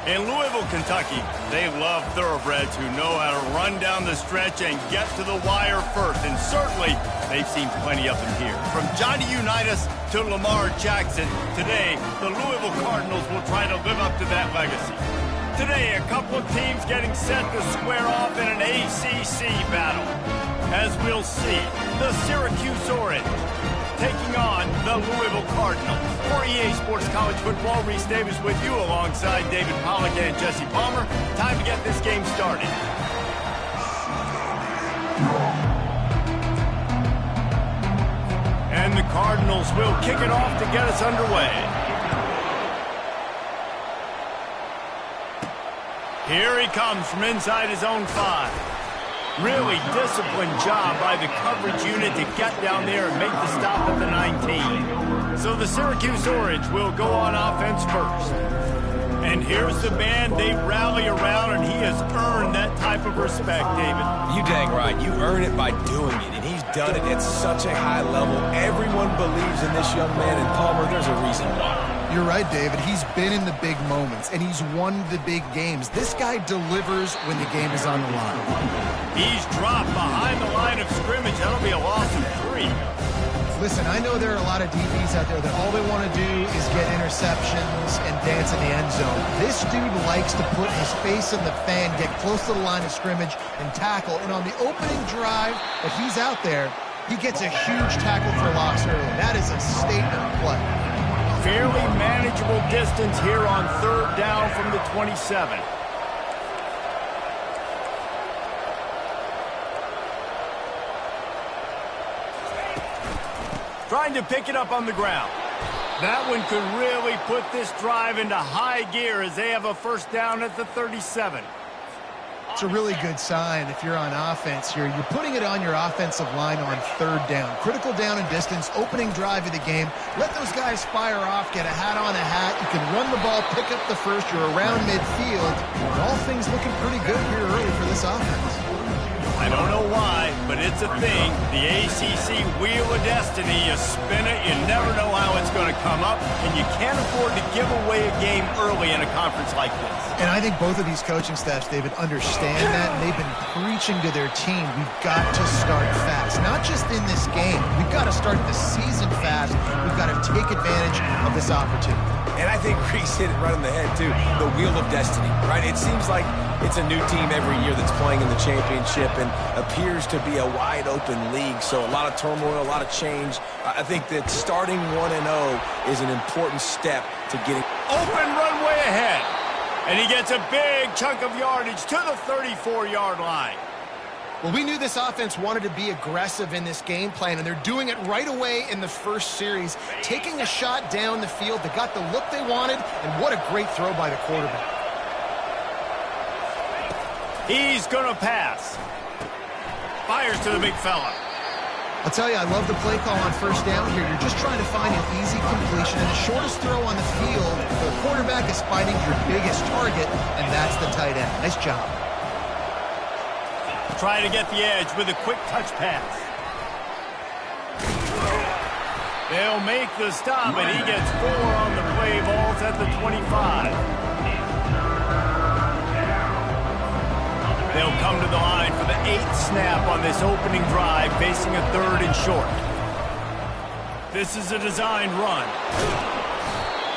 In Louisville, Kentucky, they love thoroughbreds who know how to run down the stretch and get to the wire first. And certainly, they've seen plenty of them here. From Johnny Unitas to Lamar Jackson, today, the Louisville Cardinals will try to live up to that legacy. Today, a couple of teams getting set to square off in an ACC battle. As we'll see, the Syracuse Orange taking on the Louisville Cardinals. For EA Sports College Football, Reese Davis with you alongside David Pollack and Jesse Palmer. Time to get this game started. And the Cardinals will kick it off to get us underway. Here he comes from inside his own 5. Really disciplined job by the coverage unit to get down there and make the stop at the 19. So the Syracuse Orange will go on offense first. And here's the man they rally around, and he has earned that type of respect, David. You dang right. You earn it by doing it, and he's done it at such a high level. Everyone believes in this young man, and Palmer, there's a reason why. You're right, David. He's been in the big moments, and he's won the big games. This guy delivers when the game is on the line. He's dropped behind the line of scrimmage. That'll be a loss of 3. Listen, I know there are a lot of DBs out there that all they want to do is get interceptions and dance in the end zone. This dude likes to put his face in the fan, get close to the line of scrimmage, and tackle. And on the opening drive that he's out there, he gets a huge tackle for loss early. That is a statement play. Fairly manageable distance here on 3rd down from the 27. Trying to pick it up on the ground. That one could really put this drive into high gear as they have a 1st down at the 37. It's a really good sign if you're on offense here. You're putting it on your offensive line on 3rd down. Critical down and distance, opening drive of the game. Let those guys fire off, get a hat on a hat. You can run the ball, pick up the first. You're around midfield. And all things looking pretty good here early for this offense. I don't know why, but it's a thing. The ACC Wheel of Destiny, you spin it, you never know how it's going to come up, and you can't afford to give away a game early in a conference like this. And I think both of these coaching staffs, David, understand that, and they've been preaching to their team, we've got to start fast. Not just in this game. We've got to start the season fast. We've got to take advantage of this opportunity. And I think Reese hit it right on the head, too. The Wheel of Destiny, right? It seems like it's a new team every year that's playing in the championship and appears to be a wide-open league. So a lot of turmoil, a lot of change. I think that starting 1-0 is an important step to getting open runway ahead. And he gets a big chunk of yardage to the 34-yard line. Well, we knew this offense wanted to be aggressive in this game plan, and they're doing it right away in the first series, taking a shot down the field. They got the look they wanted, and what a great throw by the quarterback. He's going to pass. Fires to the big fella. I'll tell you, I love the play call on 1st down here. You're just trying to find an easy completion, and the shortest throw on the field, the quarterback is finding your biggest target, and that's the tight end. Nice job. Trying to get the edge with a quick touch pass. They'll make the stop, and he gets 4 on the play. Ball's at the 25. They'll come to the line for the 8th snap on this opening drive, facing a 3rd and short. This is a designed run.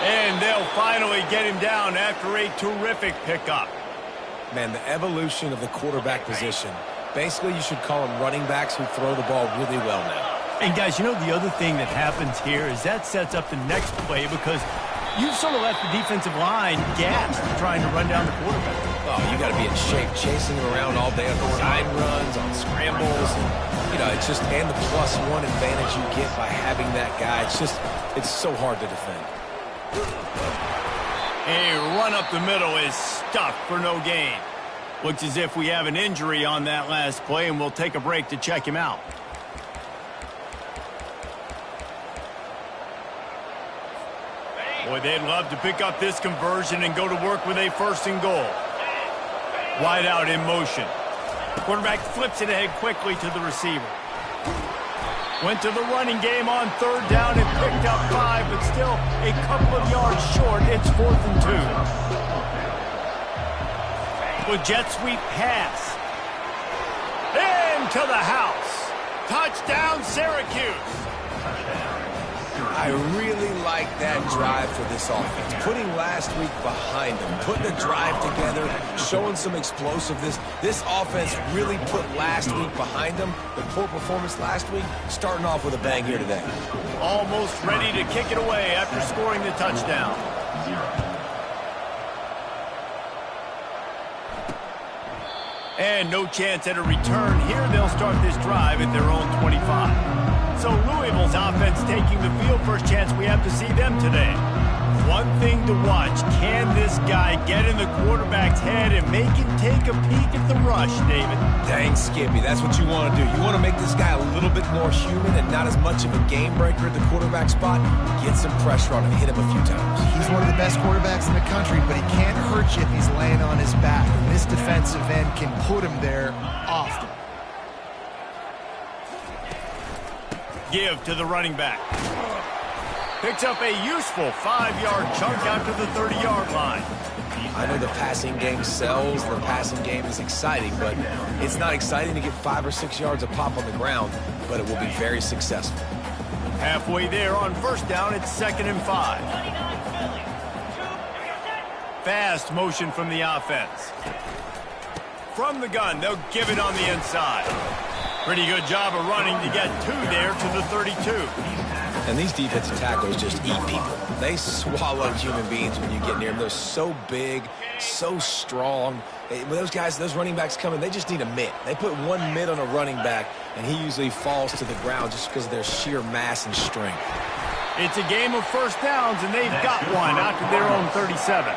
And they'll finally get him down after a terrific pickup. Man, the evolution of the quarterback position. Basically, you should call them running backs who throw the ball really well now. And, guys, you know the other thing that happens here is that sets up the next play because you've sort of left the defensive line gassed trying to run down the quarterback. Oh, you got to be in shape, chasing him around all day on design runs, on scrambles. And, you know, it's just, and the +1 advantage you get by having that guy. It's so hard to defend. A run up the middle is stuffed for no gain. Looks as if we have an injury on that last play, and we'll take a break to check him out. Boy, they'd love to pick up this conversion and go to work with a 1st and goal. Wide out in motion. Quarterback flips it ahead quickly to the receiver. Went to the running game on 3rd down and picked up 5, but still a couple of yards short. It's 4th and 2. With jet sweep pass. Into the house. Touchdown, Syracuse. I really like that drive for this offense. Putting last week behind them, putting a drive together, showing some explosiveness. This offense really put last week behind them. The poor performance last week, starting off with a bang here today. Almost ready to kick it away after scoring the touchdown. And no chance at a return here. They'll start this drive at their own 25. So Louisville's offense taking the field. First chance we have to see them today. One thing to watch, can this guy get in the quarterback's head and make him take a peek at the rush, David? Dang, Skippy, that's what you want to do. You want to make this guy a little bit more human and not as much of a game breaker at the quarterback spot. Get some pressure on him, hit him a few times. He's one of the best quarterbacks in the country, but he can't hurt you if he's laying on his back. And this defensive end can put him there often. Give to the running back. Picks up a useful 5-yard chunk out to the 30-yard line. I know the passing game sells, the passing game is exciting, but it's not exciting to get 5 or 6 yards a pop on the ground, but it will be very successful. Halfway there on first down, it's 2nd and 5. Fast motion from the offense. From the gun, they'll give it on the inside. Pretty good job of running to get 2 there to the 32. And these defensive tackles just eat people. They swallow human beings when you get near them. They're so big, so strong. When those guys, those running backs come in, they just need a mitt. They put one mitt on a running back, and he usually falls to the ground just because of their sheer mass and strength. It's a game of first downs, and they've got one out to their own 37.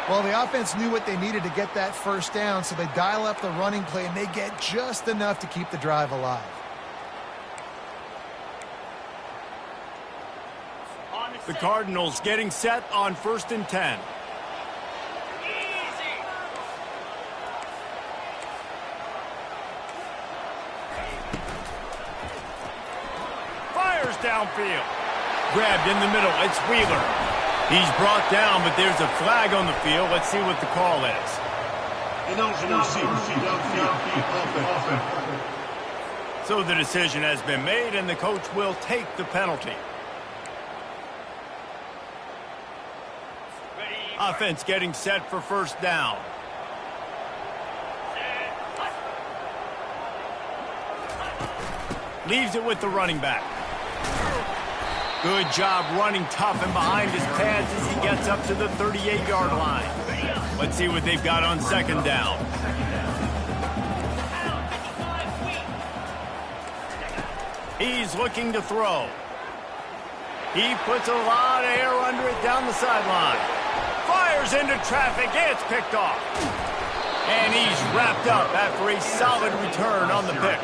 Well, the offense knew what they needed to get that first down, so they dial up the running play, and they get just enough to keep the drive alive. The Cardinals getting set on 1st and 10. Fires downfield. Grabbed in the middle. It's Wheeler. He's brought down, but there's a flag on the field. Let's see what the call is. So the decision has been made, and the coach will take the penalty. Offense getting set for first down. Leaves it with the running back. Good job running tough and behind his pads as he gets up to the 38-yard line. Let's see what they've got on 2nd down. He's looking to throw. He puts a lot of air under it down the sideline. Fires into traffic. It's picked off. And he's wrapped up after a solid return on the pick.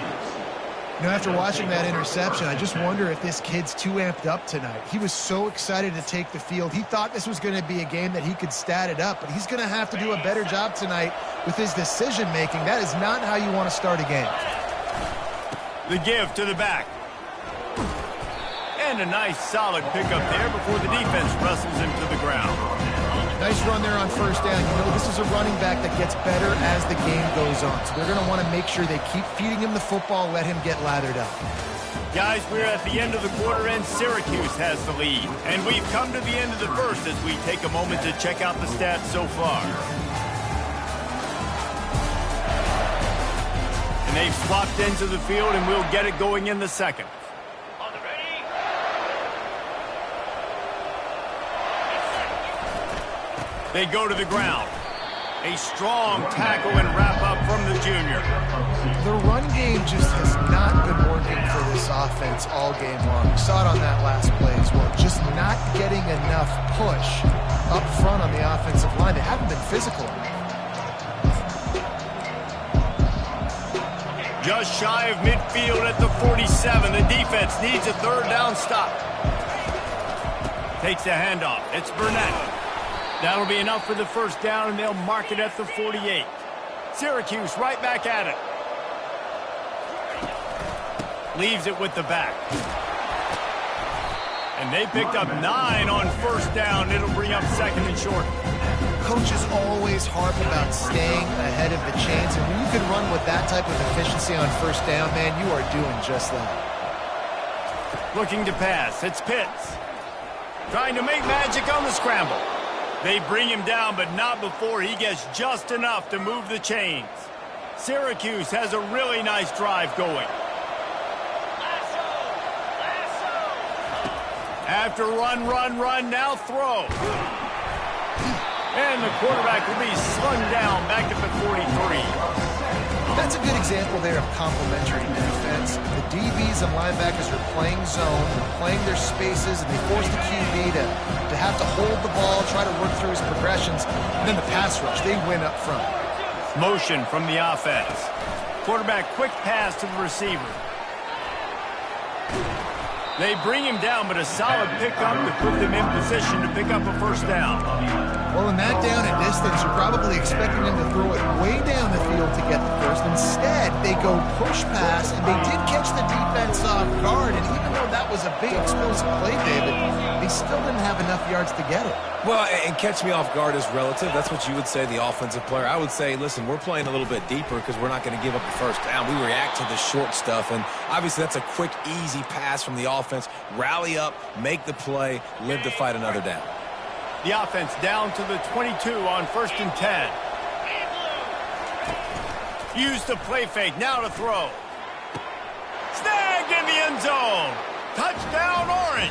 You know, after watching that interception, I just wonder if this kid's too amped up tonight. He was so excited to take the field. He thought this was going to be a game that he could stat it up, but he's going to have to do a better job tonight with his decision-making. That is not how you want to start a game. The give to the back. And a nice solid pickup there before the defense wrestles him to the ground. Nice run there on first down. You know, this is a running back that gets better as the game goes on. So they're going to want to make sure they keep feeding him the football, let him get lathered up. Guys, we're at the end of the quarter, and Syracuse has the lead. And we've come to the end of the first as we take a moment to check out the stats so far. And they've swapped into the field, and we'll get it going in the second. They go to the ground. A strong tackle and wrap up from the junior. The run game just has not been working for this offense all game long. We saw it on that last play as well. Just not getting enough push up front on the offensive line. They haven't been physical enough. Just shy of midfield at the 47. The defense needs a 3rd down stop. Takes the handoff. It's Burnett. That'll be enough for the first down, and they'll mark it at the 48. Syracuse right back at it. Leaves it with the back. And they picked up 9 on first down. It'll bring up 2nd and short. coaches always harp about staying ahead of the chains, and when you can run with that type of efficiency on first down, man, you are doing just that. Looking to pass. It's Pitts. Trying to make magic on the scramble. They bring him down, but not before he gets just enough to move the chains. Syracuse has a really nice drive going. After run, now throw. And the quarterback will be slung down back at the 43. That's a good example there of complementary defense. The DBs and linebackers are playing zone, they're playing their spaces, and they force the QB to have to hold the ball, try to work through his progressions. And then the pass rush, they win up front. Motion from the offense. Quarterback quick pass to the receiver. They bring him down, but a solid pickup to put them in position to pick up a first down. Well, in that down and distance, you're probably expecting them to throw it way down the field to get the first. Instead, they go push pass, and they did catch the defense off guard. And even though that was a big explosive play, David, they still didn't have enough yards to get it. Well, and catch me off guard is relative. That's what you would say, the offensive player. I would say, listen, we're playing a little bit deeper because we're not going to give up the first down. We react to the short stuff, and obviously that's a quick, easy pass from the offense. Rally up, make the play, live to fight another down. The offense down to the 22 on 1st and 10. Use the play fake, now to throw. Snagged in the end zone. Touchdown, Orange.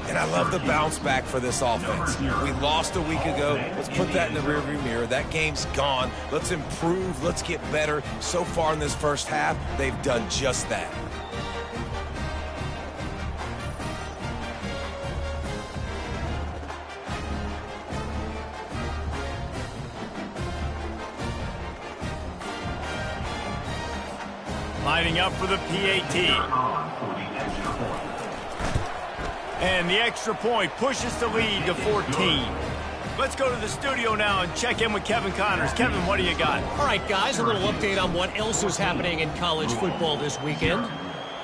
And I love the bounce back for this offense. We lost a week ago. Let's put that in the rearview mirror. That game's gone. Let's improve. Let's get better. So far in this first half, they've done just that. Lining up for the PAT. And the extra point pushes the lead to 14. Let's go to the studio now and check in with Kevin Connors. Kevin, what do you got? All right, guys, a little update on what else is happening in college football this weekend.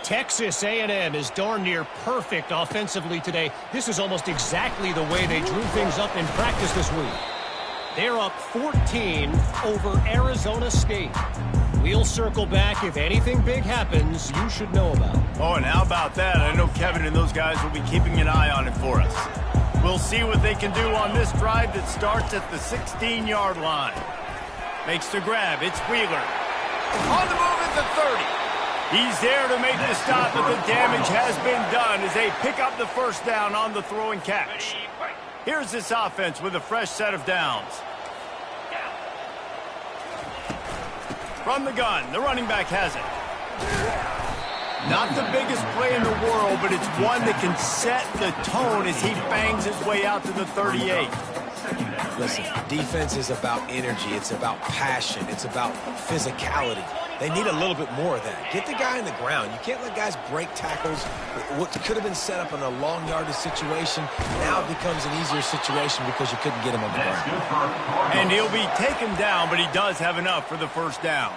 Texas A&M is darn near perfect offensively today. This is almost exactly the way they drew things up in practice this week. They're up 14 over Arizona State. We'll circle back. If anything big happens, you should know about it. Oh, and how about that? I know Kevin and those guys will be keeping an eye on it for us. We'll see what they can do on this drive that starts at the 16-yard line. Makes the grab. It's Wheeler. On the move at the 30. He's there to make the stop, but the damage has been done as they pick up the first down on the throw and catch. Here's this offense with a fresh set of downs. From the gun, the running back has it. Not the biggest play in the world, but it's one that can set the tone as he bangs his way out to the 38. Listen, defense is about energy. It's about passion. It's about physicality. They need a little bit more of that. Get the guy in the ground. You can't let guys break tackles. What could have been set up in a long yardage situation now becomes an easier situation because you couldn't get him on the ground. And he'll be taken down, but he does have enough for the first down.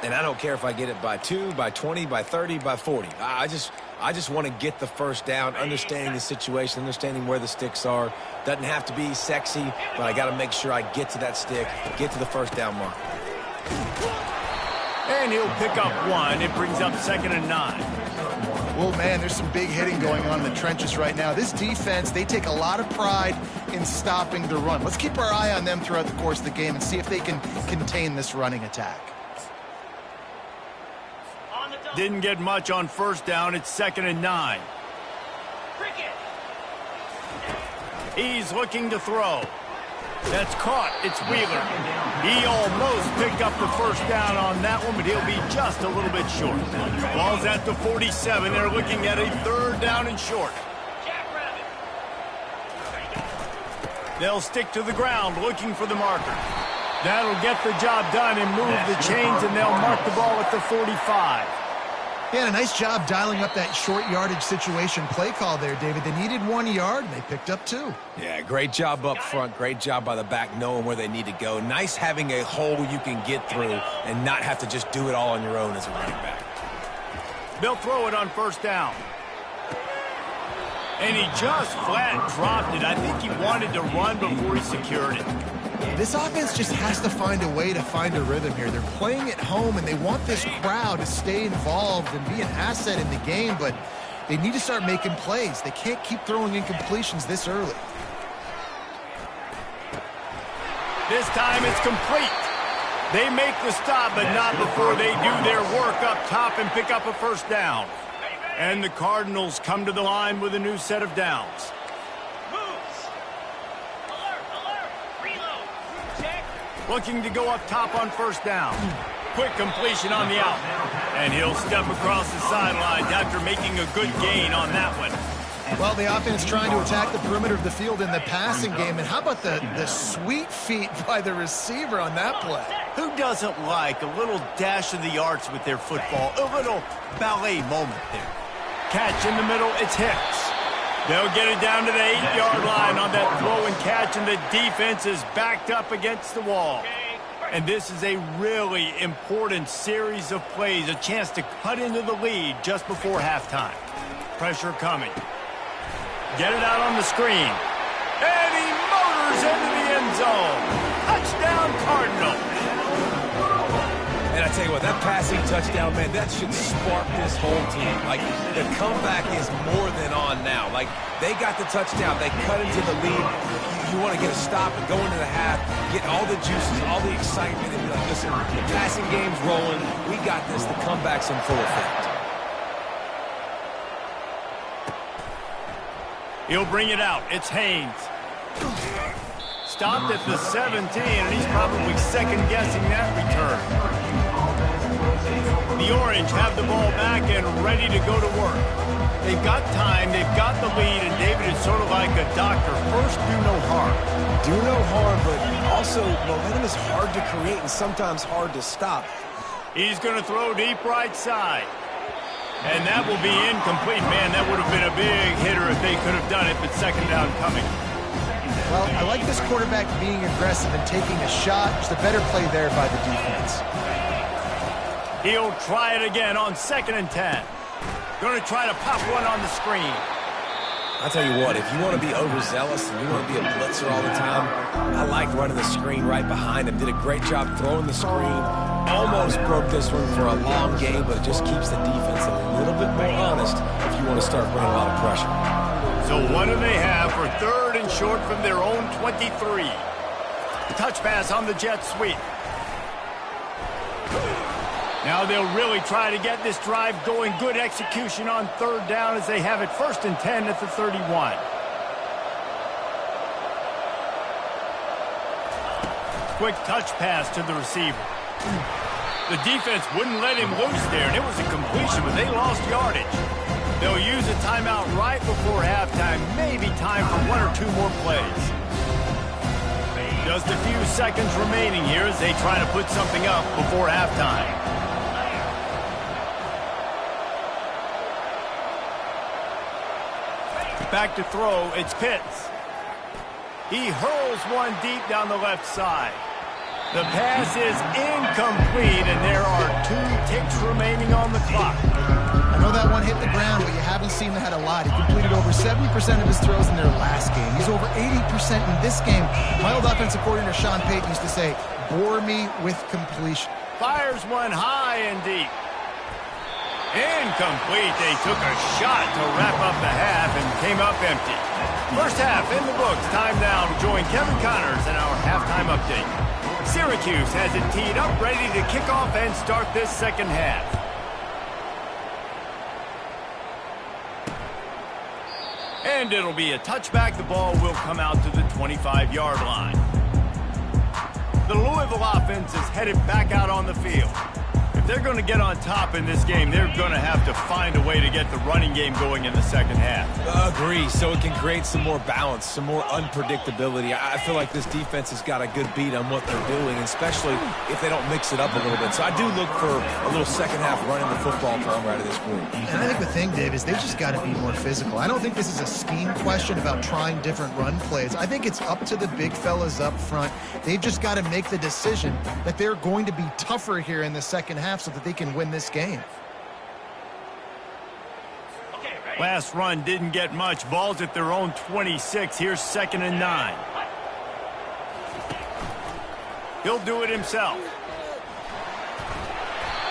And I don't care if I get it by 2, by 20, by 30, by 40. I just want to get the first down, understanding the situation, understanding where the sticks are. Doesn't have to be sexy, but I got to make sure I get to that stick, get to the first down mark. And he'll pick up one. It brings up 2nd and 9. Well, man, there's some big hitting going on in the trenches right now. This defense, they take a lot of pride in stopping the run. Let's keep our eye on them throughout the course of the game and see if they can contain this running attack. Didn't get much on first down. It's 2nd and 9. He's looking to throw. That's caught. It's Wheeler. He almost picked up the first down on that one, but he'll be just a little bit short. Ball's at the 47. They're looking at a 3rd down and short. They'll stick to the ground looking for the marker. That'll get the job done and move the chains, and they'll mark the ball at the 45. Yeah, a nice job dialing up that short yardage situation play call there, David. They needed 1 yard, and they picked up 2. Yeah, great job up front. Great job by the back knowing where they need to go. Nice having a hole you can get through and not have to just do it all on your own as a running back. They'll throw it on first down. And he just flat dropped it. I think he wanted to run before he secured it. This offense just has to find a way to find a rhythm here. They're playing at home, and they want this crowd to stay involved and be an asset in the game, but they need to start making plays. They can't keep throwing incompletions this early. This time it's complete. They make the stop, but not before they do their work up top and pick up a first down. And the Cardinals come to the line with a new set of downs. Looking to go up top on first down. Quick completion on the out. And he'll step across the sidelines after making a good gain on that one. Well, the offense trying to attack the perimeter of the field in the passing game. And how about the sweet feet by the receiver on that play? Who doesn't like a little dash of the arts with their football? A little ballet moment there. Catch in the middle, it's Hicks. They'll get it down to the 8-yard line on that throw and catch, and the defense is backed up against the wall. And this is a really important series of plays, a chance to cut into the lead just before halftime. Pressure coming. Get it out on the screen. And he motors into the end zone. Touchdown, Cardinal. And I tell you what, that passing touchdown, man, that should spark this whole team. Like, the comeback is more than on now. Like, they got the touchdown. They cut into the lead. You want to get a stop and go into the half, get all the juices, all the excitement, and be like, listen, the passing game's rolling. We got this. The comeback's in full effect. He'll bring it out. It's Haynes. Stopped at the 17, and he's probably second-guessing that return. The Orange have the ball back and ready to go to work. They've got time, they've got the lead, and David is sort of like a doctor. First, do no harm. Do no harm, but also momentum is hard to create and sometimes hard to stop. He's going to throw deep right side. And that will be incomplete. Man, that would have been a big hitter if they could have done it, but second down coming. Well, I like this quarterback being aggressive and taking a shot. Just a better play there by the defense. He'll try it again on 2nd and 10. Going to try to pop one on the screen. I'll tell you what, if you want to be overzealous and you want to be a blitzer all the time, I like running the screen right behind him. Did a great job throwing the screen. Almost broke this one for a long game, but it just keeps the defense a little bit more honest if you want to start bringing a lot of pressure. So what do they have for 3rd and short from their own 23? Touch pass on the jet sweep. Now they'll really try to get this drive going. Good execution on 3rd down as they have it 1st and 10 at the 31. Quick touch pass to the receiver. The defense wouldn't let him loose there, and it was a completion, but they lost yardage. They'll use a timeout right before halftime. Maybe time for 1 or 2 more plays. Just a few seconds remaining here as they try to put something up before halftime. Back to throw, it's Pitts. He hurls one deep down the left side. The pass is incomplete, and there are 2 ticks remaining on the clock. I know that one hit the ground, but you haven't seen that a lot. He completed over 70% of his throws in their last game. He's over 80% in this game. My old offensive coordinator, Sean Payton, used to say, bore me with completion. Fires one high and deep. Incomplete. They took a shot to wrap up the half and came up empty. First half in the books. Time now to join Kevin Connors in our halftime update. Syracuse has it teed up, ready to kick off and start this second half. And it'll be a touchback. The ball will come out to the 25-yard line. The Louisville offense is headed back out on the field. If they're going to get on top in this game, they're going to have to find a way to get the running game going in the second half. Agree, so it can create some more balance, some more unpredictability. I feel like this defense has got a good beat on what they're doing, especially if they don't mix it up a little bit. So I do look for a little second half running the football program out of this group. And I think the thing, Dave, is they just got to be more physical. I don't think this is a scheme question about trying different run plays. I think it's up to the big fellas up front. They've just got to make the decision that they're going to be tougher here in the second half so that they can win this game. Last run didn't get much. Ball's at their own 26. Here's 2nd and 9. He'll do it himself.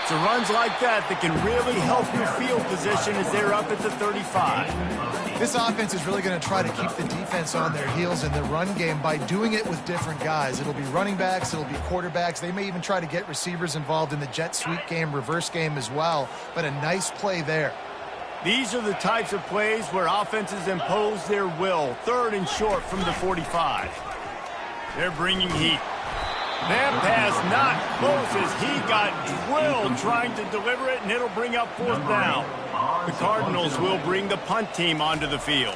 It's runs like that can really help your field position as they're up at the 35. This offense is really going to try to keep the defense on their heels in the run game by doing it with different guys. It'll be running backs, it'll be quarterbacks. They may even try to get receivers involved in the jet sweep game, reverse game as well. But a nice play there. These are the types of plays where offenses impose their will. 3rd and short from the 45. They're bringing heat. That pass not close as he got drilled trying to deliver it, and it'll bring up 4th down. The Cardinals will bring the punt team onto the field.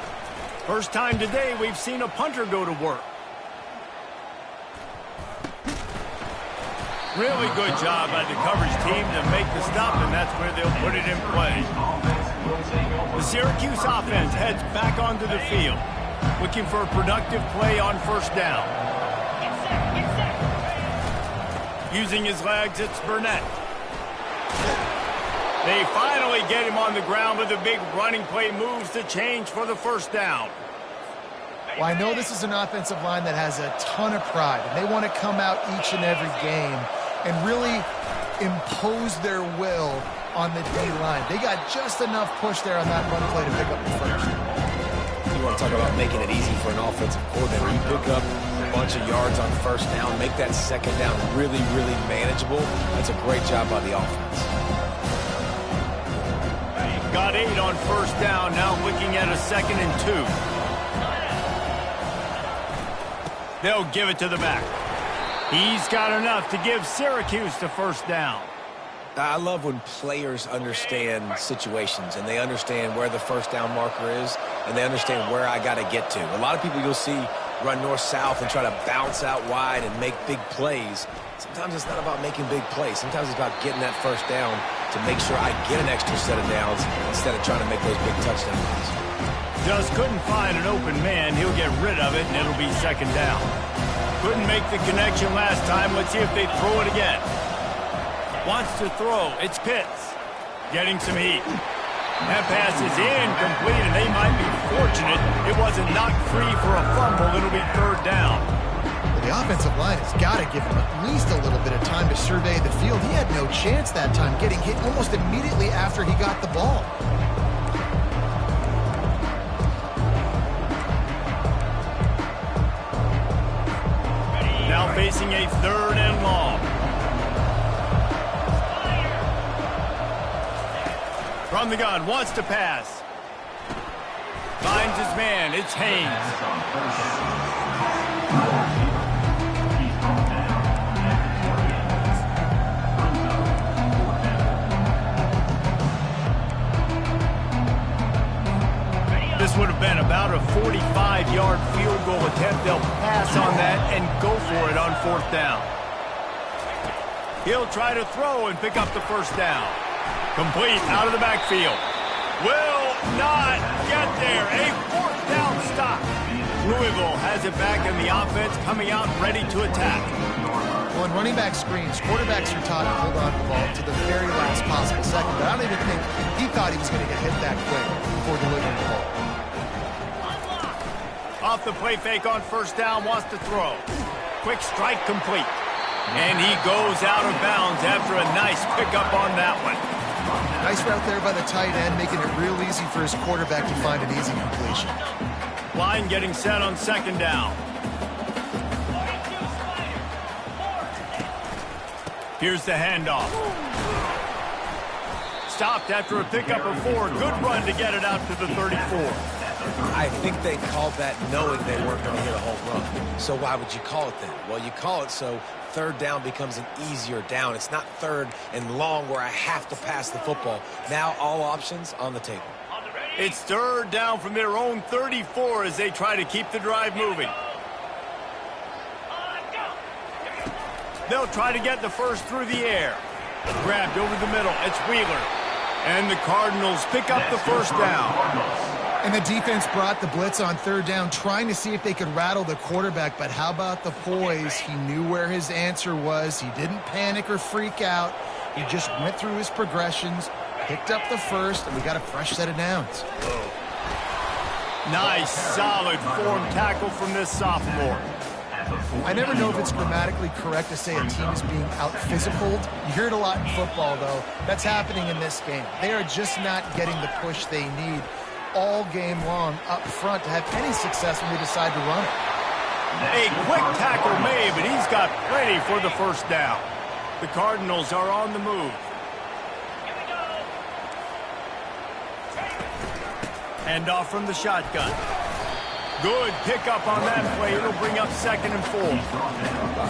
First time today we've seen a punter go to work. Really good job by the coverage team to make the stop, and that's where they'll put it in play. The Syracuse offense heads back onto the field, looking for a productive play on 1st down. Using his legs, it's Burnett. They finally get him on the ground with a big running play, moves the change for the 1st down. Well, I know this is an offensive line that has a ton of pride, and they want to come out each and every game and really impose their will on the D-line. They got just enough push there on that run play to pick up the 1st. You want to talk about making it easy for an offensive coordinator. You pick up a bunch of yards on 1st down, make that 2nd down really, really manageable. That's a great job by the offense. Got 8 on 1st down, now looking at a 2nd and 2. They'll give it to the back. He's got enough to give Syracuse the 1st down. I love when players understand situations and they understand where the 1st down marker is and they understand where I got to get to. A lot of people you'll see run north-south and try to bounce out wide and make big plays. Sometimes it's not about making big plays. Sometimes it's about getting that 1st down to make sure I get an extra set of downs instead of trying to make those big touchdown runs. Just couldn't find an open man. He'll get rid of it, and it'll be 2nd down. Couldn't make the connection last time. Let's see if they throw it again. Wants to throw. It's Pitts. Getting some heat. That pass is incomplete, and they might be fortunate it wasn't knocked free for a fumble. It'll be 3rd down. The offensive line has got to give him at least a little bit of time to survey the field. He had no chance that time, getting hit almost immediately after he got the ball. Now facing a 3rd and long. From the gun, wants to pass. Finds his man, it's Haynes. This would have been about a 45-yard field goal attempt. They'll pass on that and go for it on 4th down. He'll try to throw and pick up the 1st down. Complete out of the backfield. Will not get there. A 4th down stop. Louisville has it back, and the offense coming out ready to attack. Well, in running back screens, quarterbacks are taught to hold on to the ball to the very last possible second, but I don't even think he thought he was going to get hit that quick before delivering the ball. Off the play fake on 1st down, wants to throw. Quick strike complete. And he goes out of bounds after a nice pickup on that one. Nice route there by the tight end, making it real easy for his quarterback to find an easy completion. Line getting set on 2nd down. Here's the handoff. Stopped after a pickup of 4. Good run to get it out to the 34. I think they called that knowing they weren't going to hit a home run. So why would you call it then? Well, you call it so 3rd down becomes an easier down. It's not 3rd and long where I have to pass the football. Now all options on the table. It's 3rd down from their own 34 as they try to keep the drive moving. They'll try to get the 1st through the air. Grabbed over the middle. It's Wheeler. And the Cardinals pick up the 1st down. And the defense brought the blitz on 3rd down, trying to see if they could rattle the quarterback. But how about the poise? He knew where his answer was. He didn't panic or freak out. He just went through his progressions, Picked up the first, and we got a fresh set of downs. Nice, solid form tackle from this sophomore. I never know if it's grammatically correct to say a team is being out-physicaled. You hear it a lot in football, though. That's happening in this game. They are just not getting the push they need all game long up front to have any success when they decide to run it. A quick tackle made, but he's got plenty for the first down. The Cardinals are on the move. Hand off from the shotgun. Good pickup on that play. It'll bring up 2nd and 4.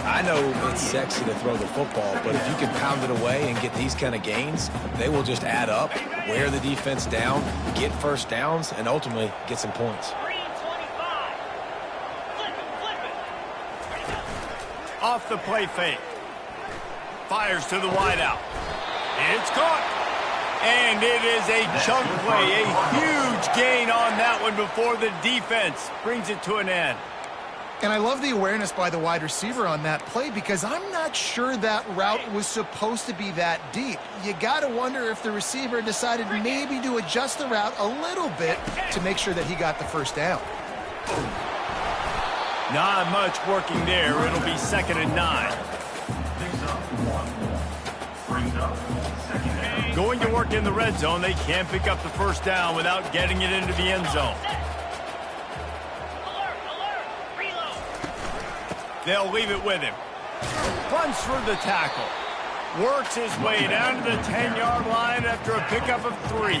I know it's sexy to throw the football, but if you can pound it away and get these kind of gains, they will just add up, wear the defense down, get first downs, and ultimately get some points. Off the play fake. Fires to the wideout. It's caught. And it is a chunk play, a huge gain on that one before the defense brings it to an end. And I love the awareness by the wide receiver on that play because I'm not sure that route was supposed to be that deep. You got to wonder if the receiver decided maybe to adjust the route a little bit to make sure that he got the first down. Not much working there. It'll be 2nd and 9. Going to work in the red zone. They can't pick up the first down without getting it into the end zone. They'll leave it with him. Punts for the tackle. Works his way down to the 10-yard line after a pickup of 3.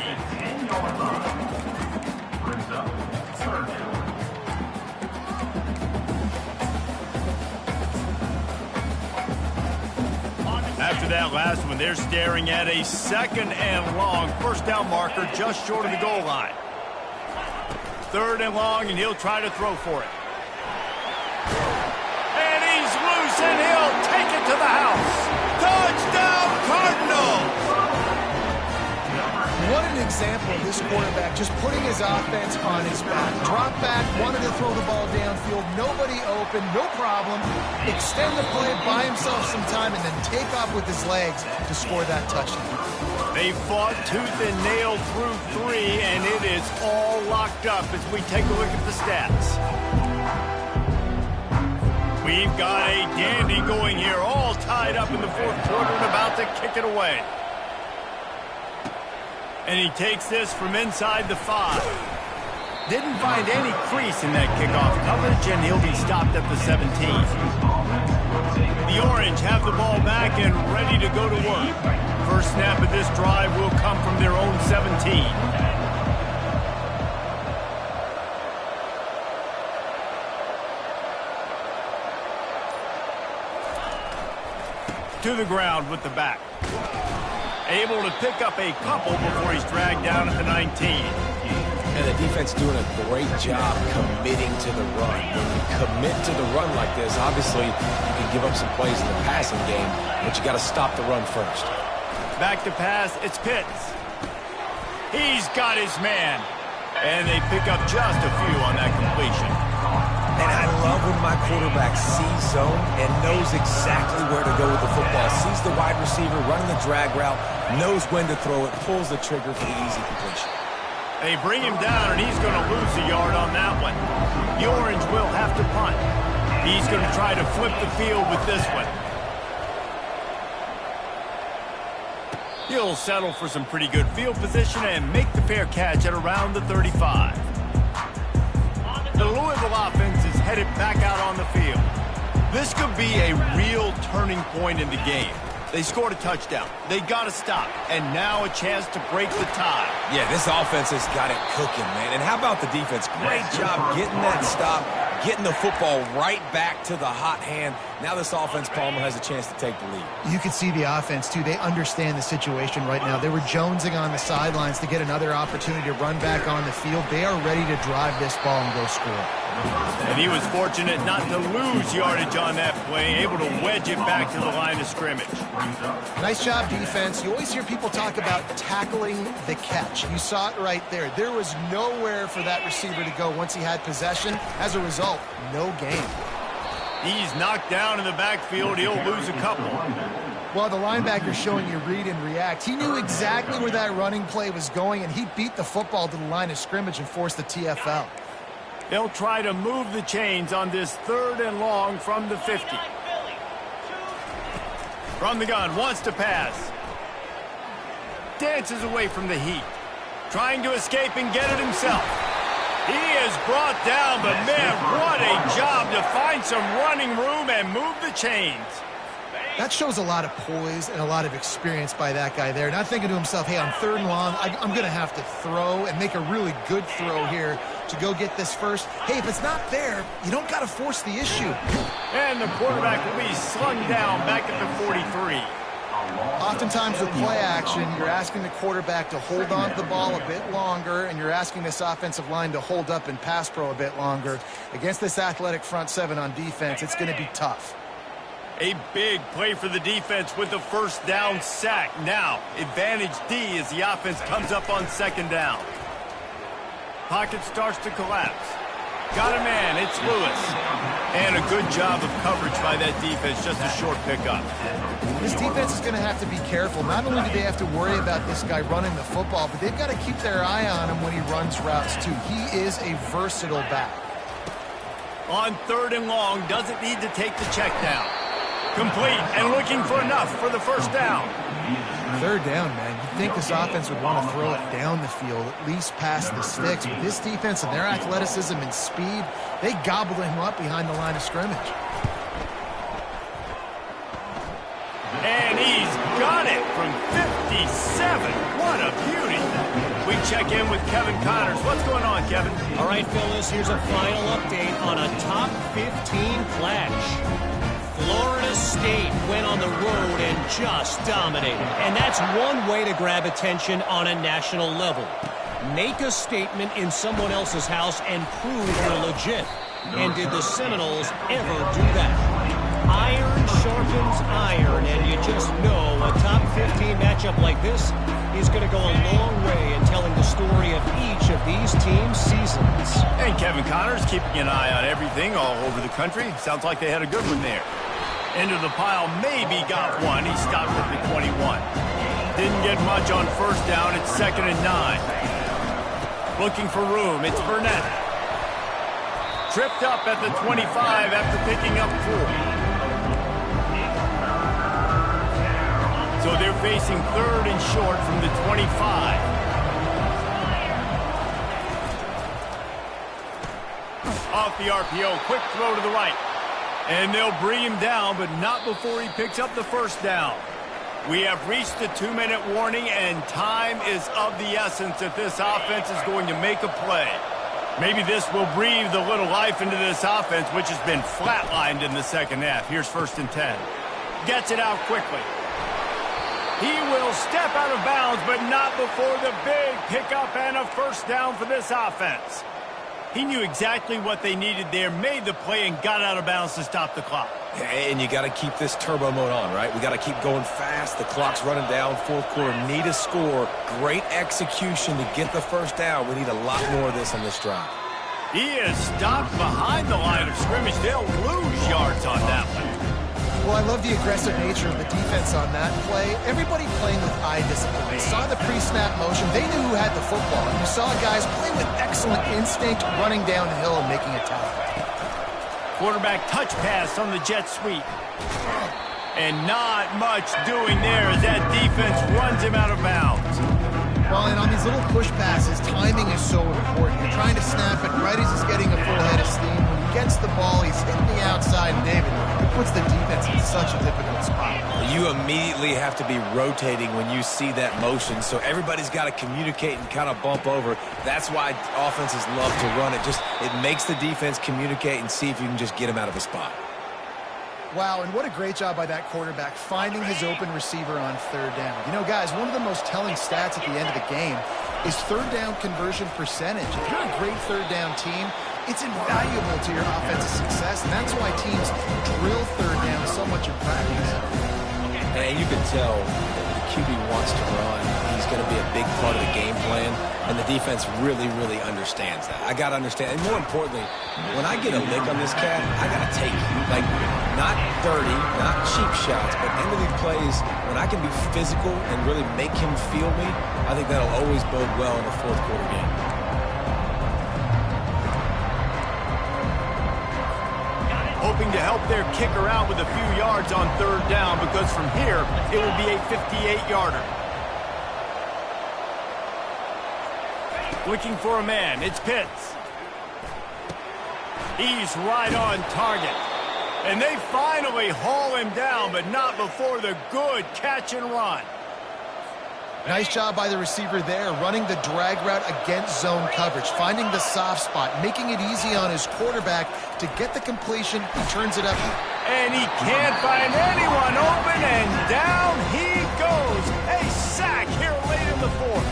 After that last one, they're staring at a 2nd and long. First down marker just short of the goal line. 3rd and long, and he'll try to throw for it. And he's loose, and he'll take it to the house. Touchdown, Cardinals! What an example of this quarterback just putting his offense on his back. Drop back, wanted to throw the ball downfield, nobody open, no problem. Extend the play, buy himself some time, and then take off with his legs to score that touchdown. They fought tooth and nail through 3, and it is all locked up as we take a look at the stats. We've got a dandy going here, all tied up in the 4th quarter and about to kick it away. And he takes this from inside the 5. Didn't find any crease in that kickoff coverage, and he'll be stopped at the 17. The Orange have the ball back and ready to go to work. First snap of this drive will come from their own 17. To the ground with the back. Able to pick up a couple before he's dragged down at the 19. And the defense doing a great job committing to the run. When you commit to the run like this, obviously you can give up some plays in the passing game, but you got to stop the run first. Back to pass, it's Pitts. He's got his man. And they pick up just a few on that completion. And I love when my quarterback sees zone and knows exactly where to go with the football. Sees the wide receiver running the drag route, knows when to throw it, pulls the trigger for the easy completion. They bring him down, and he's going to lose a yard on that one. The Orange will have to punt. He's going to try to flip the field with this one. He'll settle for some pretty good field position and make the fair catch at around the 35. The Louisville offense is headed back out on the field. This could be a real turning point in the game. They scored a touchdown. They got to stop. And now a chance to break the tie. Yeah, this offense has got it cooking, man. And how about the defense? Great job getting that stop, getting the football right back to the hot hand. Now this offense, Palmer, has a chance to take the lead. You can see the offense, too. They understand the situation right now. They were jonesing on the sidelines to get another opportunity to run back on the field. They are ready to drive this ball and go score. And he was fortunate not to lose yardage on that play, able to wedge it back to the line of scrimmage. Nice job, defense. You always hear people talk about tackling the catch. You saw it right there. There was nowhere for that receiver to go once he had possession. As a result, no gain. He's knocked down in the backfield. He'll lose a couple. Well, the linebacker's showing you read and react. He knew exactly where that running play was going, and he beat the football to the line of scrimmage and forced the TFL. They'll try to move the chains on this 3rd and long from the 50. From the gun, wants to pass. Dances away from the heat. Trying to escape and get it himself. He is brought down, but man, what a job to find some running room and move the chains. That shows a lot of poise and a lot of experience by that guy there. Not thinking to himself, hey, on 3rd and long, I'm going to have to throw and make a really good throw here to go get this first. Hey, if it's not there, you don't got to force the issue. And the quarterback will be slung down back at the 43. Oftentimes with play action, you're asking the quarterback to hold on to the ball a bit longer, and you're asking this offensive line to hold up in pass pro a bit longer. Against this athletic front 7 on defense, it's going to be tough. A big play for the defense with the 1st down sack. Now, advantage D as the offense comes up on 2nd down. Pocket starts to collapse. Got a man, it's Lewis. And a good job of coverage by that defense, just a short pickup. This defense is going to have to be careful. Not only do they have to worry about this guy running the football, but they've got to keep their eye on him when he runs routes too. He is a versatile back. On 3rd and long, doesn't need to take the check down. Complete and looking for enough for the 1st down. 3rd down, man. You'd think this offense would want to throw it down the field, at least past the sticks. With this defense and their athleticism and speed, they gobbled him up behind the line of scrimmage. And he's got it from 57. What a beauty. We check in with Kevin Connors. What's going on, Kevin? All right, Phyllis, here's a final update on a top 15 clash. Florida State went on the road and just dominated. And that's one way to grab attention on a national level. Make a statement in someone else's house and prove you're legit. And did the Seminoles ever do that? Iron sharpens iron, and you just know a top 15 matchup like this is going to go a long way in telling the story of each of these teams' seasons. And Kevin Connors keeping an eye on everything all over the country. Sounds like they had a good one there. Into the pile, maybe got one. He stopped at the 21. Didn't get much on 1st down. It's 2nd and 9. Looking for room. It's Burnett. Tripped up at the 25 after picking up 4. So they're facing 3rd and short from the 25. Off the RPO, quick throw to the right. And they'll bring him down, but not before he picks up the 1st down. We have reached the 2-minute warning, and time is of the essence if this offense is going to make a play. Maybe this will breathe a little life into this offense, which has been flatlined in the 2nd half. Here's 1st and 10. Gets it out quickly. He will step out of bounds, but not before the big pickup and a 1st down for this offense. He knew exactly what they needed there, made the play, and got out of bounds to stop the clock. And you got to keep this turbo mode on, right? We got to keep going fast. The clock's running down. 4th quarter, need a score. Great execution to get the 1st down. We need a lot more of this on this drive. He is stopped behind the line of scrimmage. They'll lose yards on that one. Well, I love the aggressive nature of the defense on that play. Everybody playing with eye discipline. They saw the pre-snap motion. They knew who had the football. And you saw guys playing with excellent instinct, running downhill and making a tackle. Quarterback touch pass on the jet sweep. And not much doing there as that defense runs him out of bounds. Well, and on these little push passes, timing is so important. You're trying to snap it right as he's getting a full head of steam. When he gets the ball, he's hitting the outside, and David, it puts the defense in such a difficult spot. You immediately have to be rotating when you see that motion, so everybody's got to communicate and kind of bump over. That's why offenses love to run it. It makes the defense communicate and see if you can just get him out of a spot. Wow, and what a great job by that quarterback finding his open receiver on 3rd down. You know, guys, one of the most telling stats at the end of the game is 3rd down conversion percentage. If you're a great 3rd down team, it's invaluable to your offensive success, and that's why teams drill 3rd down so much in practice. and you can tell the QB wants to run. He's going to be a big part of the game plan, and the defense really, really understands that. I got to understand, and more importantly, when I get a lick on this cat, I got to take it. Like, not dirty, not cheap shots, but end of the plays, when I can be physical and really make him feel me, I think that'll always bode well in a fourth quarter game. Hoping to help their kicker out with a few yards on third down, because from here, it will be a 58-yarder. Looking for a man, it's Pitts. He's right on target. And they finally haul him down, but not before the good catch and run. Nice job by the receiver there, running the drag route against zone coverage, finding the soft spot, making it easy on his quarterback to get the completion. He turns it up. And he can't find anyone open, and down he goes. A sack here late in the fourth.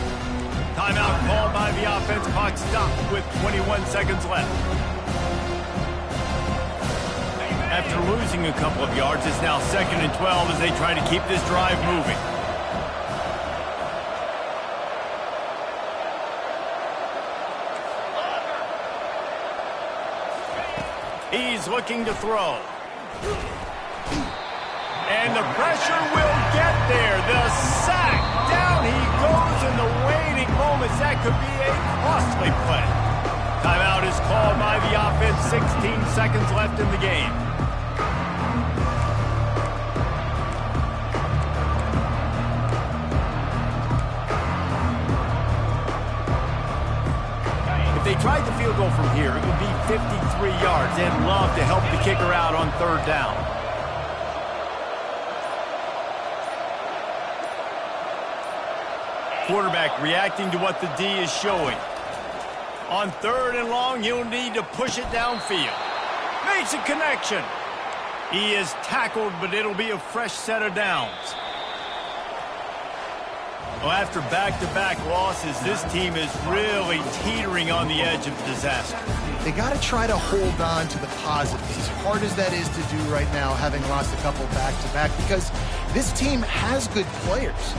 Timeout called by the offense. Clock stopped with 21 seconds left. After losing a couple of yards, it's now 2nd and 12 as they try to keep this drive moving. He's looking to throw. And the pressure will get there. The sack. Down he goes in the waiting moments. That could be a costly play. Timeout is called by the offense. 16 seconds left in the game. If they tried the field goal from here, it would be 53 yards. They'd love to help the kicker out on third down. Quarterback reacting to what the D is showing. On third and long, he'll need to push it downfield. Makes a connection. He is tackled, but it'll be a fresh set of downs. Well, after back-to-back losses, this team is really teetering on the edge of disaster. They got to try to hold on to the positives, as hard as that is to do right now, having lost a couple back-to-back, because this team has good players.